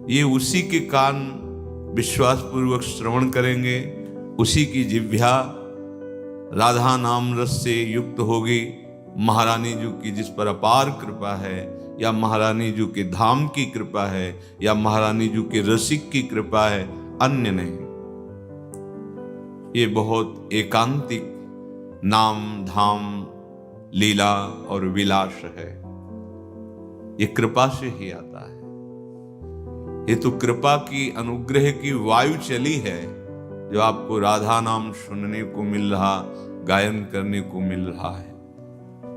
ये उसी के कान विश्वास पूर्वक श्रवण करेंगे, उसी की जिह्वा राधा नाम रस से युक्त होगी। महारानी जी की जिस पर अपार कृपा है, या महारानी जी के धाम की कृपा है, या महारानी जी के रसिक की कृपा है, अन्य नहीं। ये बहुत एकांतिक नाम धाम लीला और विलास है। ये कृपा से ही आता है। ये तो कृपा की अनुग्रह की वायु चली है जो आपको राधा नाम सुनने को मिल रहा, गायन करने को मिल रहा है।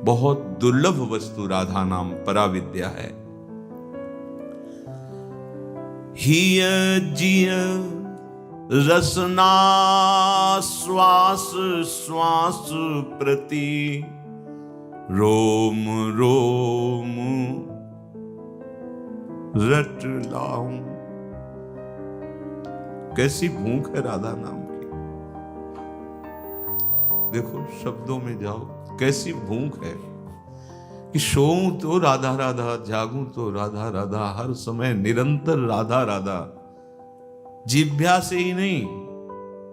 बहुत दुर्लभ वस्तु राधा नाम पराविद्या है। हिय जिय रसना श्वास श्वास प्रति रोम रोम रट लाऊं। कैसी भूख है राधा नाम की। देखो शब्दों में जाओ, कैसी भूख है कि सोऊं तो राधा राधा, जागूं तो राधा राधा, हर समय निरंतर राधा राधा। जिह्वा से ही नहीं,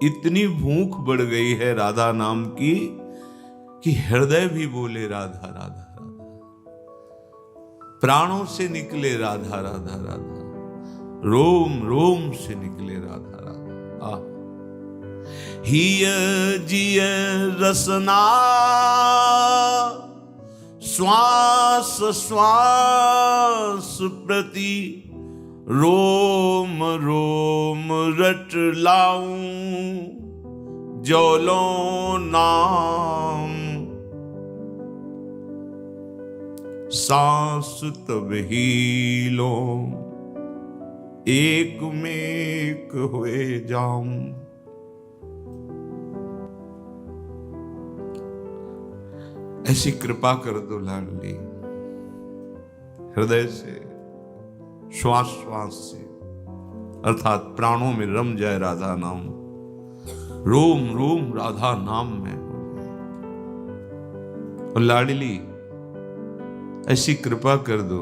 इतनी भूख बढ़ गई है राधा नाम की कि हृदय भी बोले राधा राधा राधा, प्राणों से निकले राधा राधा राधा, रोम रोम से निकले राधा राधा। हिय जिय रसना श्वास श्वास प्रति रोम रोम रट लाऊं। जोलो नाम सांस तब ही लो, एक में एक हुए जाऊं। ऐसी कृपा कर दो लाडली, हृदय से श्वास श्वास से, अर्थात प्राणों में रम जाए राधा नाम, रोम रोम राधा नाम में। और लाडली ऐसी कृपा कर दो,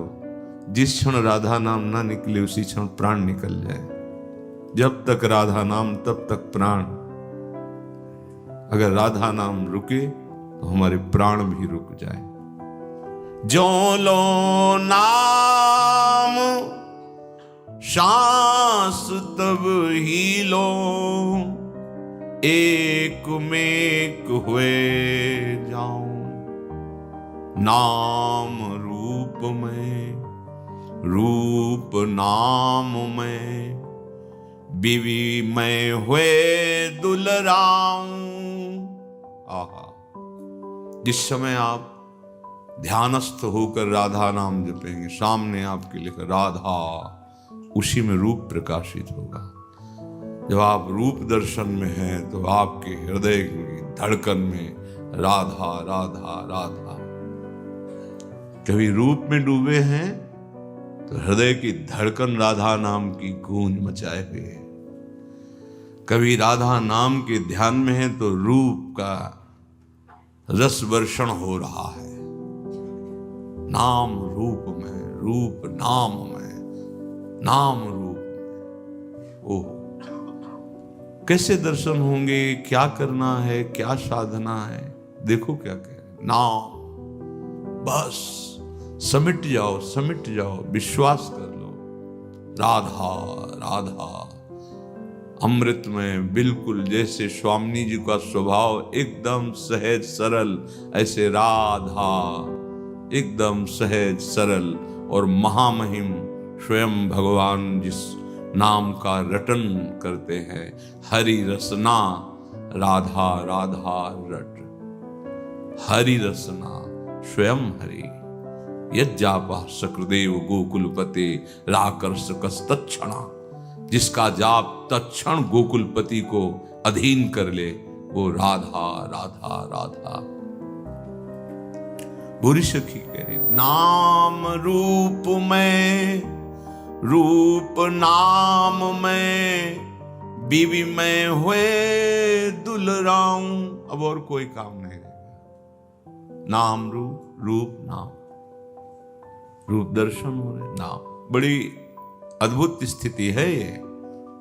जिस क्षण राधा नाम ना निकले उसी क्षण प्राण निकल जाए। जब तक राधा नाम तब तक प्राण। अगर राधा नाम रुके तो हमारे प्राण भी रुक जाए। जो लो नाम सांस तब ही लो, एक में एक हुए जाऊं। नाम रूप में, रूप नाम में, बीवी मैं हुए दुलराऊं। आहा, जिस समय आप ध्यानस्थ होकर राधा नाम जपेंगे, सामने आपके लिखा राधा, उसी में रूप प्रकाशित होगा। जब आप रूप दर्शन में हैं तो आपके हृदय की धड़कन में राधा राधा राधा। कभी रूप में डूबे हैं तो हृदय की धड़कन राधा नाम की गूंज मचाए हुए। कभी राधा नाम के ध्यान में है तो रूप का रस वर्षण हो रहा है। नाम रूप में, रूप नाम में, नाम रूप में। ओह, कैसे दर्शन होंगे, क्या करना है, क्या साधना है। देखो क्या कह रहे, नाम, बस समिट जाओ, समिट जाओ, विश्वास कर लो। राधा राधा अमृत में, बिल्कुल जैसे स्वामी जी का स्वभाव एकदम सहज सरल, ऐसे राधा एकदम सहज सरल और महामहिम स्वयं भगवान जिस नाम का रटन करते हैं। हरि रसना राधा राधा रट, हरि रसना स्वयं हरि। यज्जापा सकृदेव गोकुलपते राकर्ष कस्तक्षणा। जिसका जाप तत्क्षण गोकुलपति को अधीन कर ले, वो राधा राधा राधा। बुरी सखी कह रही, नाम रूप में, रूप नाम में, बीवी में हुए दुलराऊं। अब और कोई काम नहीं रहेगा। नाम रूप, रूप नाम, रूप दर्शन हो रहे, नाम। बड़ी अद्भुत स्थिति है ये।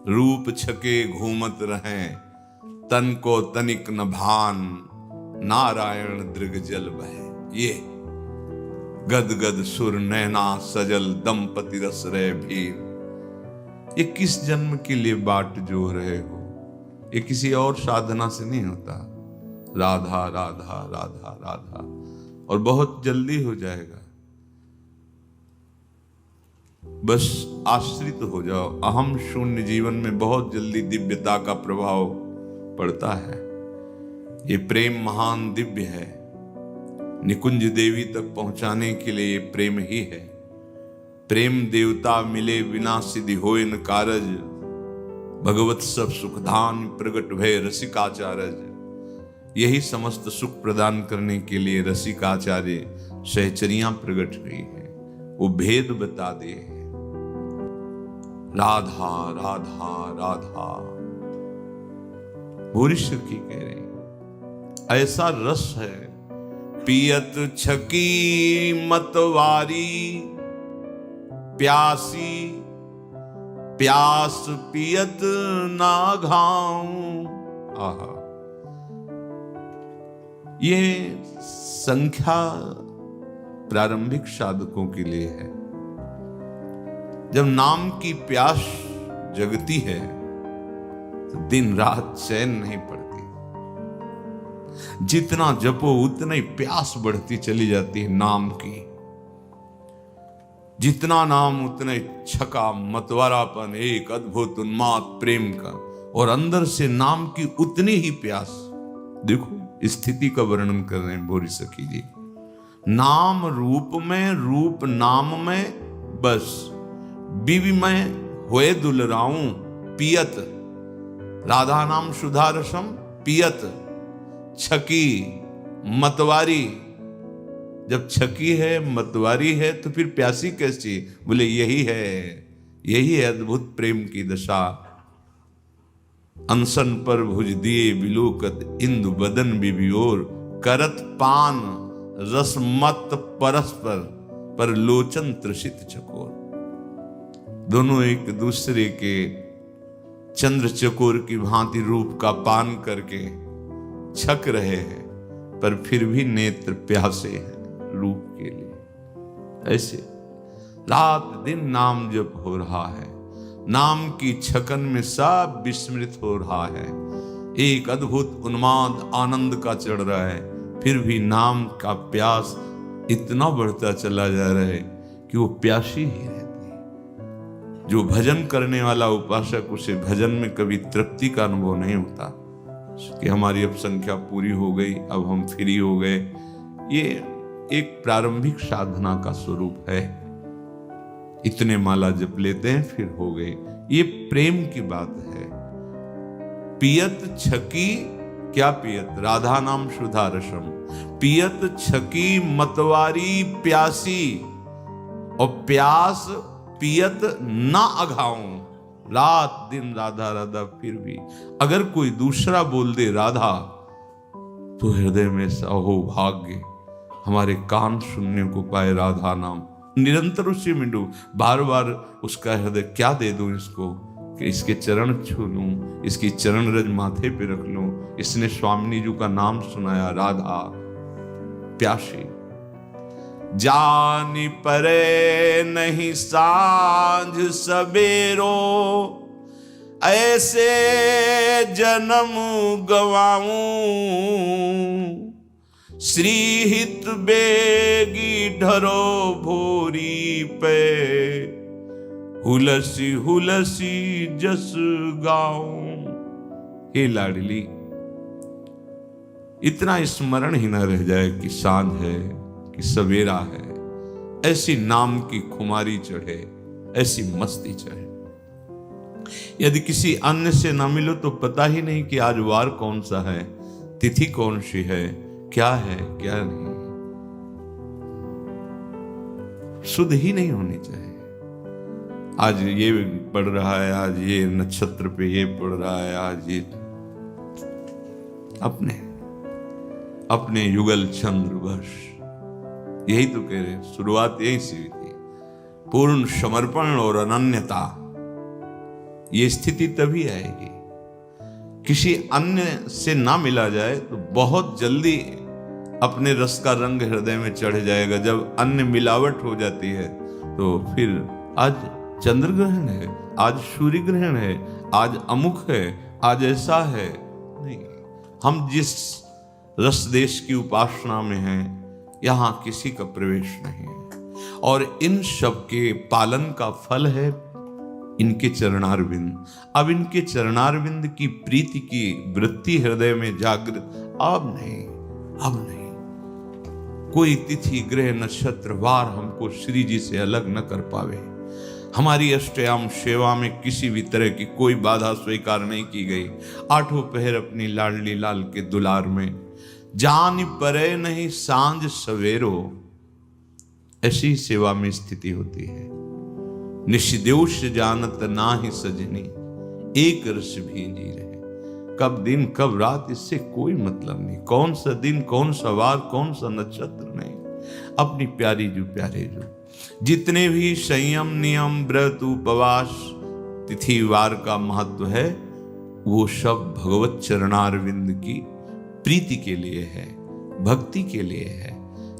रूप छके घूमत रहें, तन को तनिक न भान, नारायण दृग जल बहे। ये गदगद सुर नैना सजल, दंपति रस रहे भीर। ये किस जन्म के लिए बाट जो रहे हो? ये किसी और साधना से नहीं होता। राधा राधा राधा राधा, और बहुत जल्दी हो जाएगा। बस आश्रित हो जाओ। अहम शून्य जीवन में बहुत जल्दी दिव्यता का प्रभाव पड़ता है। ये प्रेम महान दिव्य है। निकुंज देवी तक पहुंचाने के लिए ये प्रेम ही है। प्रेम देवता मिले बिना सिद्धि होए न कारज, भगवत सब सुखधान प्रगट भय रसिकाचार्य। यही समस्त सुख प्रदान करने के लिए रसिकाचार्य सहचरियां प्रकट हुई है। वो भेद बता दे। राधा राधा राधा, भूरी सखी कह रहे ऐसा रस है। पियत छकी मतवारी, प्यासी प्यास पियत ना घाऊं। आहा, ये संख्या प्रारंभिक साधकों के लिए है। जब नाम की प्यास जगती है तो दिन रात चैन नहीं पड़ती। जितना जपो उतना ही प्यास बढ़ती चली जाती है नाम की। जितना नाम उतना ही छका मतवारापन, एक अद्भुत उन्माद प्रेम का, और अंदर से नाम की उतनी ही प्यास। देखो स्थिति का वर्णन कर रहे हैं भोरी सखी जी। नाम रूप में, रूप नाम में, बस बीवी में होए दुलराऊं पियत। राधा नाम सुधा रसम पियत, छकी मतवारी। जब छकी है मतवारी है तो फिर प्यासी कैसी? बोले यही है अद्भुत प्रेम की दशा। अनसन पर भुज दिए बिलोकत, इंदु बदन बिबियोर, करत पान रसमत परस्पर, पर लोचन त्रसित चकोर। दोनों एक दूसरे के चंद्र चकोर की भांति रूप का पान करके छक रहे हैं, पर फिर भी नेत्र प्यासे हैं रूप के लिए। ऐसे रात दिन नाम जप हो रहा है। नाम की छकन में सब विस्मृत हो रहा है। एक अद्भुत उन्माद आनंद का चढ़ रहा है, फिर भी नाम का प्यास इतना बढ़ता चला जा रहा है कि वो प्यासी ही रहती है। जो भजन करने वाला उपासक, उसे भजन में कभी तृप्ति का अनुभव नहीं होता कि हमारी अब संख्या पूरी हो गई, अब हम फ्री हो गए। ये एक प्रारंभिक साधना का स्वरूप है। इतने माला जप लेते हैं फिर हो गए। ये प्रेम की बात है। पियत छकी, क्या पियत? राधा नाम सुधा रसम। पियत छकी मतवारी प्यासी, और प्यास पियत ना अघाऊं। रात दिन राधा राधा, फिर भी अगर कोई दूसरा बोल दे राधा तो हृदय में अहो भाग्य, हमारे कान सुनने को पाए राधा नाम। निरंतर उसी में डूब, बार बार उसका हृदय क्या दे दूं इसको कि इसके चरण छू लूं, इसकी चरण रज माथे पे रख लूं। इसने स्वामिनी जी का नाम सुनाया, राधा प्यासी। जानी परे नहीं सांझ सवेरो, ऐसे जन्म गवाऊं। श्रीहित बेगी ढरो भोरी पे, हुलसी हुलसी जस गाऊं। हे लाडली, इतना स्मरण ही न रह जाए कि सांझ है कि सवेरा है। ऐसी नाम की खुमारी चढ़े, ऐसी मस्ती चढ़े। यदि किसी अन्य से न मिलो तो पता ही नहीं कि आज वार कौन सा है, तिथि कौन सी है, क्या है क्या नहीं, शुद्ध ही नहीं होनी चाहिए। आज ये पढ़ रहा है, आज ये नक्षत्र पे ये पढ़ रहा है, आज ये अपने युगल चंद्र वर्ष। यही तो कह रहे हैं, शुरुआत यही से हुई थी। पूर्ण समर्पण और अनन्यता, ये स्थिति तभी आएगी। किसी अन्य से ना मिला जाए तो बहुत जल्दी अपने रस का रंग हृदय में चढ़ जाएगा। जब अन्य मिलावट हो जाती है तो फिर आज चंद्र ग्रहण है, आज सूर्य ग्रहण है, आज अमुक है, आज ऐसा है, नहीं। हम जिस रस देश की उपासना में हैं, यहां किसी का प्रवेश नहीं है। और इन सब के पालन का फल है इनके चरणारविंद। अब इनके चरणारविंद की प्रीति की वृत्ति हृदय में जागृत अब नहीं। कोई तिथि ग्रह नक्षत्र वार हमको श्री जी से अलग न कर पावे। हमारी अष्टयाम सेवा में किसी भी तरह की कोई बाधा स्वीकार नहीं की गई। आठों पहर अपनी लाडली लाल के दुलार में जान परे नहीं सांझ सवेरो, ऐसी सेवा में स्थिति होती है। निशिदेश जानत नाही सजनी, एक रस भींजी रहे। कब दिन कब रात इससे कोई मतलब नहीं। कौन सा दिन, कौन सा वार, कौन सा नक्षत्र नहीं। अपनी प्यारी जो प्यारे जो जितने भी संयम नियम व्रत उपवास तिथि वार का महत्व है, वो सब भगवत चरणारविंद की प्रीति के लिए है, भक्ति के लिए है।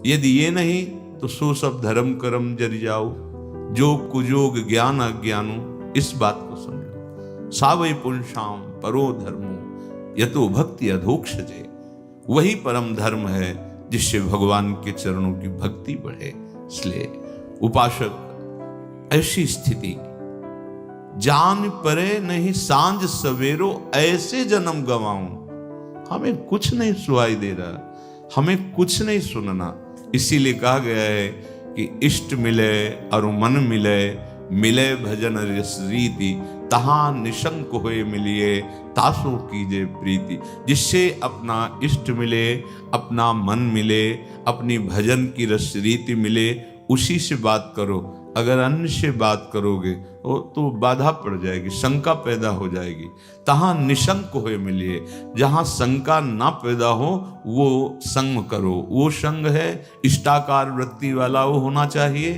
यदि ये नहीं तो सो सब धर्म कर्म जर जाओ, जो कुजोग ज्ञान अज्ञानो, इस बात को समझो। सावै पुंसाम परो धर्मो यतो भक्ति अधोक्षजे, वही परम धर्म है जिससे भगवान के चरणों की भक्ति बढ़े। इसलिए उपासक ऐसी स्थिति जान परे नहीं सांझ सवेरो, ऐसे जन्म गवाऊं, हमें कुछ नहीं सुनाई दे रहा, हमें कुछ नहीं सुनना। इसीलिए कहा गया है कि इष्ट मिले और मन मिले, मिले भजन रस रीति, तहां निशंक होए मिलिए, तासो कीजे प्रीति। जिससे अपना इष्ट मिले, अपना मन मिले, अपनी भजन की रस रीति मिले, उसी से बात करो। अगर अन्य से बात करोगे तो बाधा पड़ जाएगी, शंका पैदा हो जाएगी। तहां निशंक होए मिलिए, जहां शंका ना पैदा हो वो संग करो। वो संग है इष्टाकार वृत्ति वाला, वो होना चाहिए।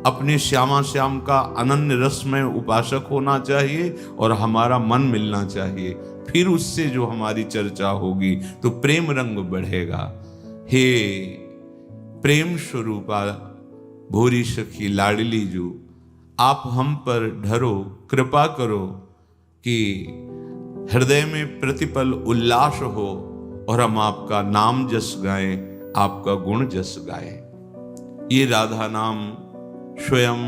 अपने श्यामा श्याम का अनन्य रस में उपासक होना चाहिए और हमारा मन मिलना चाहिए। फिर उससे जो हमारी चर्चा होगी तो प्रेम रंग बढ़ेगा। हे प्रेम स्वरूपा भोरी सखी लाडली जो, आप हम पर ढरो, कृपा करो कि हृदय में प्रतिपल उल्लास हो और हम आपका नाम जस गाएं, आपका गुण जस गाएं। ये राधा नाम स्वयं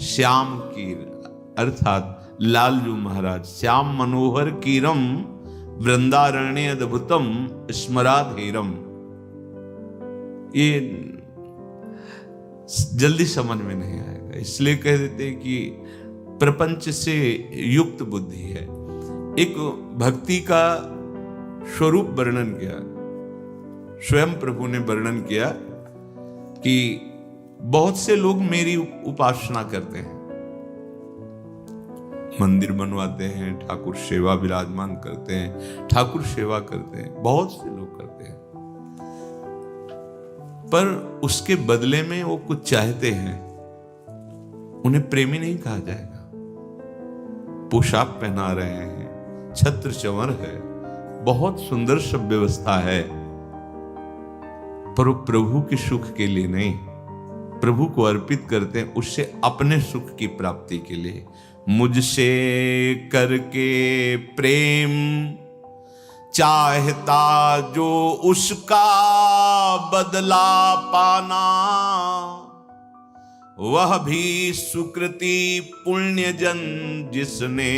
श्याम कीर अर्थात लालजू महाराज, श्याम मनोहर कीरम वृंदारण्य अद्भुतम स्मराधीरम, ये जल्दी समझ में नहीं आएगा। इसलिए कह देते कि प्रपंच से युक्त बुद्धि है। एक भक्ति का स्वरूप वर्णन किया, स्वयं प्रभु ने वर्णन किया कि बहुत से लोग मेरी उपासना करते हैं, मंदिर बनवाते हैं, ठाकुर सेवा विराजमान करते हैं, ठाकुर सेवा करते हैं, बहुत से लोग करते हैं, पर उसके बदले में वो कुछ चाहते हैं, उन्हें प्रेमी नहीं कहा जाएगा। पोशाक पहना रहे हैं, छत्र चंवर है, बहुत सुंदर सब व्यवस्था है, पर वो प्रभु के सुख के लिए नहीं, प्रभु को अर्पित करते हैं उससे अपने सुख की प्राप्ति के लिए। मुझसे करके प्रेम चाहता जो उसका बदला पाना, वह भी सुकृति पुण्य जन जिसने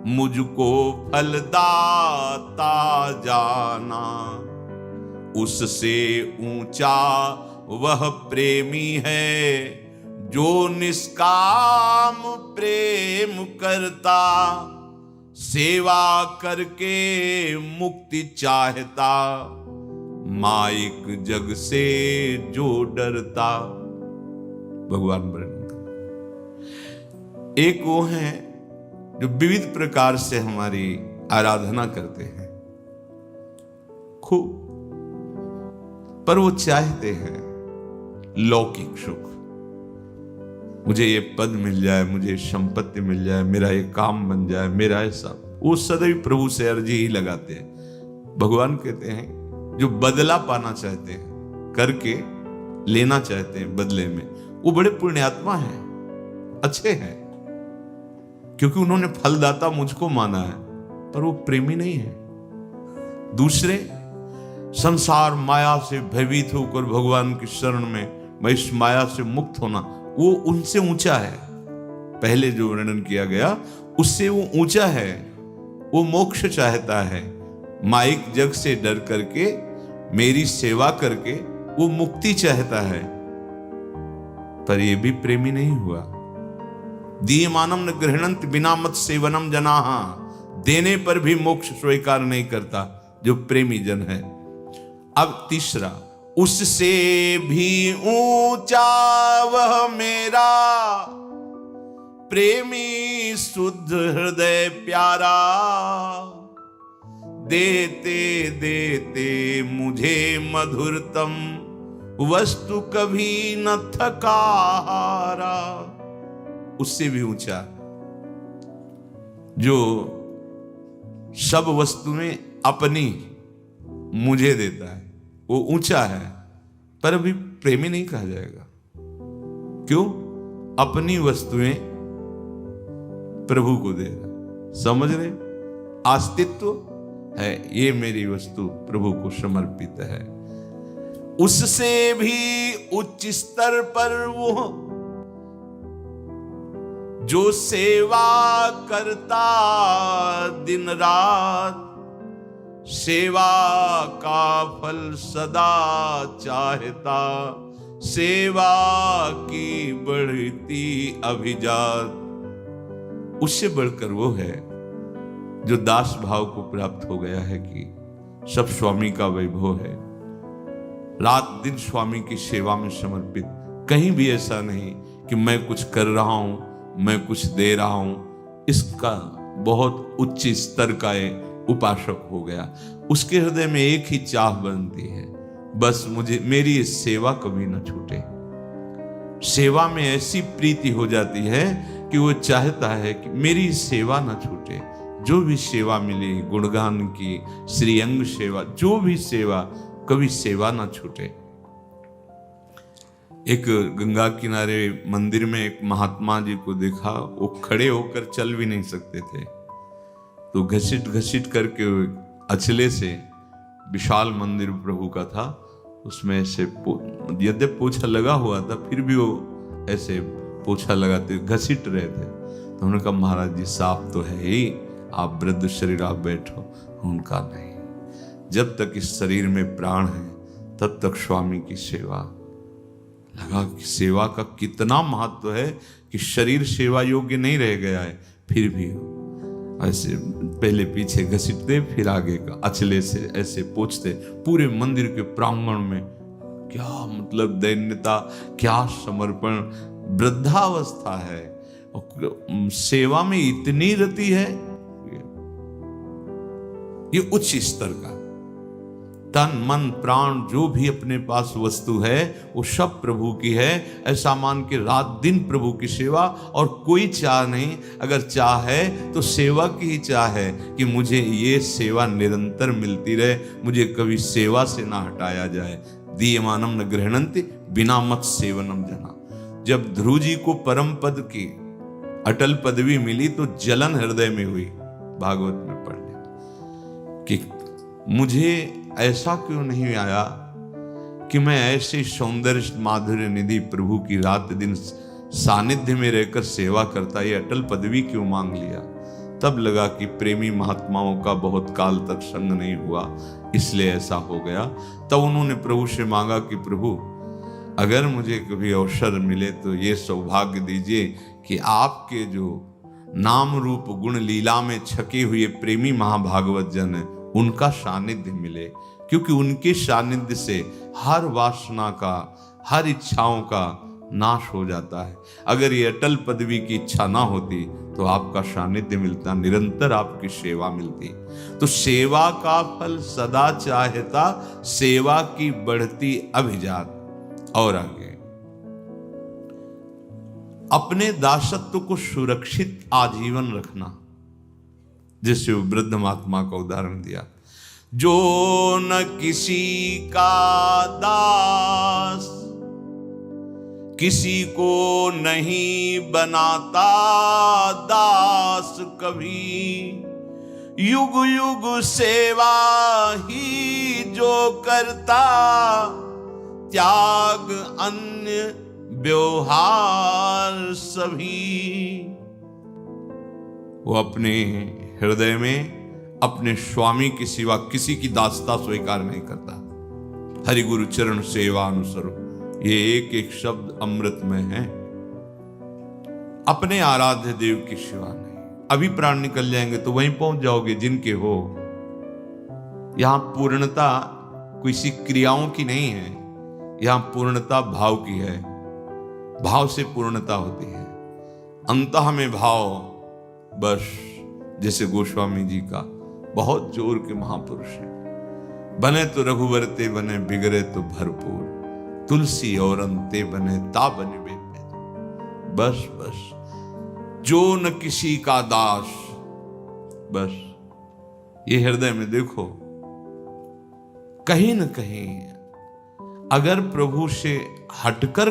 मुझको फलदाता जाना। उससे ऊंचा वह प्रेमी है जो निष्काम प्रेम करता, सेवा करके मुक्ति चाहता, माइक जग से जो डरता। भगवान वर्णन एक वो हैं जो विविध प्रकार से हमारी आराधना करते हैं खूब, पर वो चाहते हैं लौकिक सुख। मुझे ये पद मिल जाए, मुझे संपत्ति मिल जाए, मेरा ये काम बन जाए, मेरा ऐसा। वो सदैव प्रभु से अर्जी ही लगाते हैं। भगवान कहते हैं जो बदला पाना चाहते हैं, करके लेना चाहते हैं बदले में, वो बड़े पुण्यात्मा हैं, अच्छे हैं, क्योंकि उन्होंने फलदाता मुझको माना है, पर वो प्रेमी नहीं है। दूसरे संसार माया से भयभीत होकर भगवान की शरण में, मैं इस माया से मुक्त होना, वो उनसे ऊंचा है। पहले जो वर्णन किया गया उससे वो ऊंचा है। वो मोक्ष चाहता है, माइक जग से डर करके, मेरी सेवा करके वो मुक्ति चाहता है, पर ये भी प्रेमी नहीं हुआ। दीयमानम न गृह्णन्ति बिना मत सेवनम जनाः, देने पर भी मोक्ष स्वीकार नहीं करता जो प्रेमी जन है। अब तीसरा, उससे भी ऊंचा वह मेरा प्रेमी शुद्ध हृदय प्यारा, देते देते मुझे मधुरतम वस्तु कभी न थकारा। उससे भी ऊंचा, जो सब वस्तुएं अपनी मुझे देता है, वो ऊंचा है, पर अभी प्रेमी नहीं कहा जाएगा। क्यों? अपनी वस्तुएं प्रभु को दे रहा, समझ रहे? अस्तित्व है, ये मेरी वस्तु प्रभु को समर्पित है। उससे भी उच्च स्तर पर वो जो सेवा करता दिन रात, सेवा का फल सदा चाहता, सेवा की बढ़ती अभिजात, उससे बढ़कर वो है जो दास भाव को प्राप्त हो गया है कि सब स्वामी का वैभव है, रात दिन स्वामी की सेवा में समर्पित। कहीं भी ऐसा नहीं कि मैं कुछ कर रहा हूं, मैं कुछ दे रहा हूं। इसका बहुत उच्च स्तर का उपासक हो गया। उसके हृदय में एक ही चाह बनती है, बस मुझे मेरी सेवा कभी न छूटे। सेवा में ऐसी प्रीति हो जाती है कि वो चाहता है कि मेरी सेवा न छूटे। जो भी सेवा मिली, गुणगान की, श्रीअंग सेवा, जो भी सेवा, कभी सेवा न छूटे। एक गंगा किनारे मंदिर में एक महात्मा जी को देखा, वो खड़े होकर चल भी नहीं सकते थे, तो घसीट घसीट करके अचले से, विशाल मंदिर प्रभु का था, उसमें ऐसे यद्यपि पोछा लगा हुआ था, फिर भी वो ऐसे पोछा लगाते घसीट रहे थे। तो उन्होंने कहा महाराज जी साफ तो है ही, आप वृद्ध शरीर, आप बैठो। उनका नहीं, जब तक इस शरीर में प्राण है तब तक स्वामी की सेवा। लगा कि सेवा का कितना महत्व है कि शरीर सेवा योग्य नहीं रह गया है, फिर भी ऐसे पहले पीछे घसीटते, फिर आगे का अचले से ऐसे पोंछते पूरे मंदिर के प्रांगण में। क्या मतलब दैन्यता, क्या समर्पण, वृद्धावस्था है और सेवा में इतनी रति है। ये उच्च स्तर का तन मन प्राण जो भी अपने पास वस्तु है वो सब प्रभु की है, ऐसा मान के रात दिन प्रभु की सेवा, और कोई चाह नहीं। अगर चाह है तो सेवा की ही चाह है कि मुझे ये सेवा निरंतर मिलती रहे, मुझे कभी सेवा से ना हटाया जाए। दीयमानम न गृह्णन्ति बिना मत सेवनम जना। जब ध्रुव जी को परम पद की अटल पदवी मिली तो जलन हृदय में हुई। भागवत में पढ़ने कि मुझे ऐसा क्यों नहीं आया कि मैं ऐसे सौंदर्य माधुर्य निधि प्रभु की रात दिन सानिध्य में रहकर सेवा करता, ये अटल पदवी क्यों मांग लिया। तब लगा कि प्रेमी महात्माओं का बहुत काल तक संग नहीं हुआ, इसलिए ऐसा हो गया। तब उन्होंने प्रभु से मांगा कि प्रभु अगर मुझे कभी अवसर मिले तो ये सौभाग्य दीजिए कि आपके जो नाम रूप गुण लीला में छके हुए प्रेमी महाभागवत जन है उनका सानिध्य मिले, क्योंकि उनके सानिध्य से हर वासना का, हर इच्छाओं का नाश हो जाता है। अगर ये अटल पदवी की इच्छा ना होती तो आपका सानिध्य मिलता, निरंतर आपकी सेवा मिलती। तो सेवा का फल सदा चाहता, सेवा की बढ़ती अभिजात। और आगे अपने दासत्व को सुरक्षित आजीवन रखना, जिससे वो वृद्ध महात्मा का उदाहरण दिया, जो न किसी का दास किसी को नहीं बनाता दास कभी, युग युग सेवा ही जो करता, त्याग अन्य व्यवहार सभी। वो अपने हृदय में अपने स्वामी के सिवा किसी की दासता स्वीकार नहीं करता। हरि गुरु चरण सेवा अनुसरो, ये एक एक शब्द अमृतमय है। अपने आराध्य देव के सिवा नहीं। अभी प्राण निकल जाएंगे तो वहीं पहुंच जाओगे जिनके हो। यहां पूर्णता किसी क्रियाओं की नहीं है, यहां पूर्णता भाव की है। भाव से पूर्णता होती है। अंतः में भाव, बस जैसे गोस्वामी जी का बहुत जोर के महापुरुष है। बने तो रघुवर ते बने, बिगड़े तो भरपूर, तुलसी और अंते बने ता बने वे। बस बस जो न किसी का दास, बस ये हृदय में देखो। कहीं न कहीं अगर प्रभु से हटकर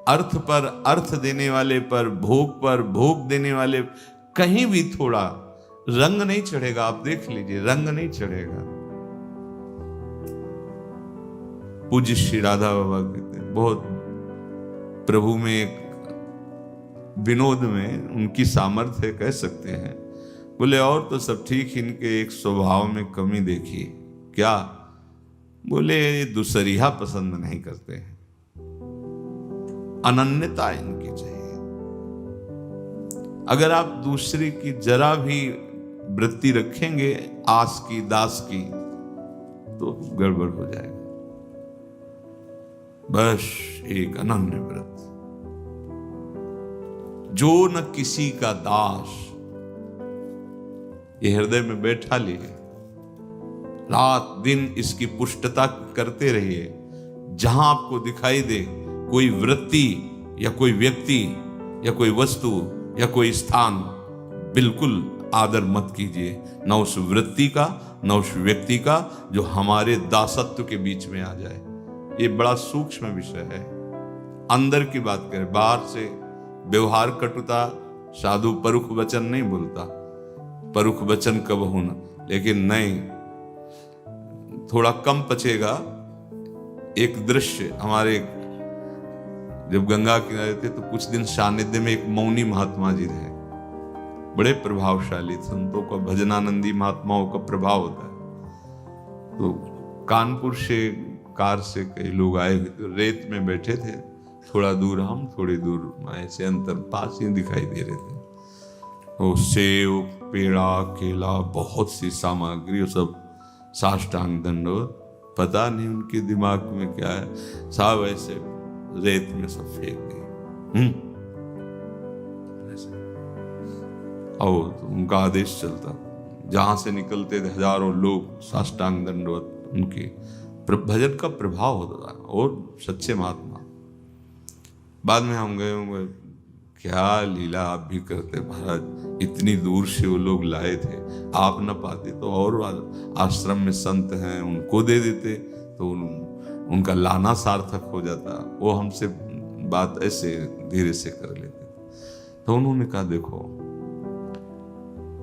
अर्थ पर अर्थ देने वाले पर भोग देने वाले कहीं भी थोड़ा रंग नहीं चढ़ेगा, आप देख लीजिए, रंग नहीं चढ़ेगा। पूज्य श्री राधा बाबा कहते बहुत प्रभु में एक विनोद में उनकी सामर्थ्य कह सकते हैं। बोले और तो सब ठीक, इनके एक स्वभाव में कमी देखी। क्या? बोले ये दूसरिया पसंद नहीं करते हैं, अनन्यता इनकी चाहिए। अगर आप दूसरे की जरा भी वृत्ति रखेंगे आस की दास की तो गड़बड़ हो जाएगा। बस एक अनन्य व्रत, जो न किसी का दास, ये हृदय में बैठा लिए, रात दिन इसकी पुष्टता करते रहिए। जहां आपको दिखाई दे कोई वृत्ति या कोई व्यक्ति या कोई वस्तु या कोई स्थान, बिल्कुल आदर मत कीजिए, न उस वृत्ति का न उस व्यक्ति का जो हमारे दासत्व के बीच में आ जाए। ये बड़ा सूक्ष्म विषय है। अंदर की बात करें, बाहर से व्यवहार कटुता, साधु परुख वचन नहीं बोलता, परुख वचन कब होना, लेकिन नहीं, थोड़ा कम पचेगा। एक दृश्य, हमारे जब गंगा किनारे थे तो कुछ दिन सानिध्य में एक मौनी महात्मा जी रहे, बड़े प्रभावशाली संतों का, भजनानंदी महात्माओं का प्रभाव होता है। तो कानपुर से कार से कई लोग आए, रेत में बैठे थे, थोड़ा दूर हम, थोड़ी दूर ऐसे अंतर पास ही दिखाई दे रहे थे। वो सेव, पेड़ा, केला, बहुत सी सामग्री, सब साष्टांग दंडवत। पता नहीं उनके दिमाग में क्या है, सब ऐसे रेत में सब फेंक दिए। और तो उनका आदेश चलता, जहां से निकलते थे हजारों लोग साष्टांग दंडवत, उनके भजन का प्रभाव होता था। और सच्चे महात्मा, बाद में हम गए होंगे, क्या लीला आप भी करते महाराज, इतनी दूर से वो लोग लाए थे, आप न पाते तो और आश्रम में संत हैं उनको दे देते तो उनका लाना सार्थक हो जाता। वो हमसे बात ऐसे धीरे से कर लेते। तो उन्होंने कहा देखो,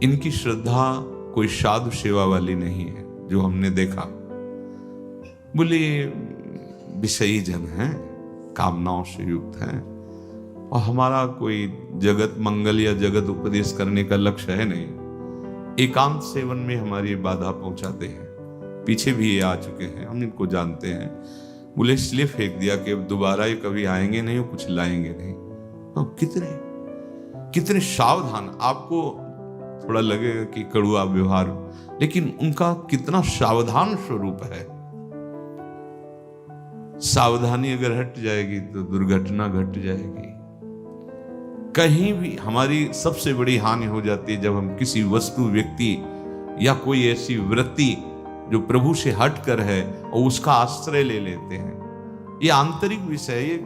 इनकी श्रद्धा कोई साधु सेवा वाली नहीं है जो हमने देखा। बोले विषयी जन हैं, कामनाओं से युक्त हैं, और हमारा कोई जगत मंगल या जगत उपदेश करने का लक्ष्य है नहीं। एकांत सेवन में हमारी बाधा पहुंचाते हैं। पीछे भी ये आ चुके हैं, हम इनको जानते हैं। बोले इसलिए फेंक दिया कि अब दोबारा ये कभी आएंगे नहीं, कुछ लाएंगे नहीं। तो कितने सावधान, आपको थोड़ा लगेगा कि कड़ुआ व्यवहार, लेकिन उनका कितना सावधान स्वरूप है। सावधानी अगर हट जाएगी तो दुर्घटना घट जाएगी। कहीं भी हमारी सबसे बड़ी हानि हो जाती है जब हम किसी वस्तु, व्यक्ति या कोई ऐसी वृत्ति जो प्रभु से हट कर है और उसका आश्रय ले लेते हैं। ये आंतरिक विषय, ये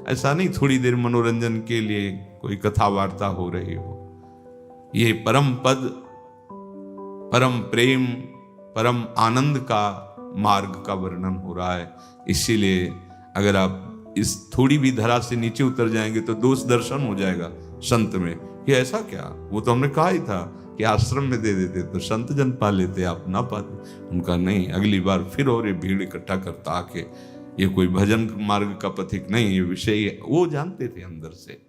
ऐसा नहीं थोड़ी देर मनोरंजन के लिए कोई कथा वार्ता हो रही हो। ये परम पद, परम प्रेम, परम आनंद का मार्ग का वर्णन हो रहा है। इसीलिए अगर आप इस थोड़ी भी धरा से नीचे उतर जाएंगे तो दोष दर्शन हो जाएगा संत में कि ऐसा क्या, वो तो हमने कहा ही था कि आश्रम में दे देते तो संत जन पा लेते, आप ना पाते। उनका नहीं, अगली बार फिर और ये भीड़ इकट्ठा करता आके, ये कोई भजन मार्ग का पथिक नहीं, ये विषय वो जानते थे अंदर से।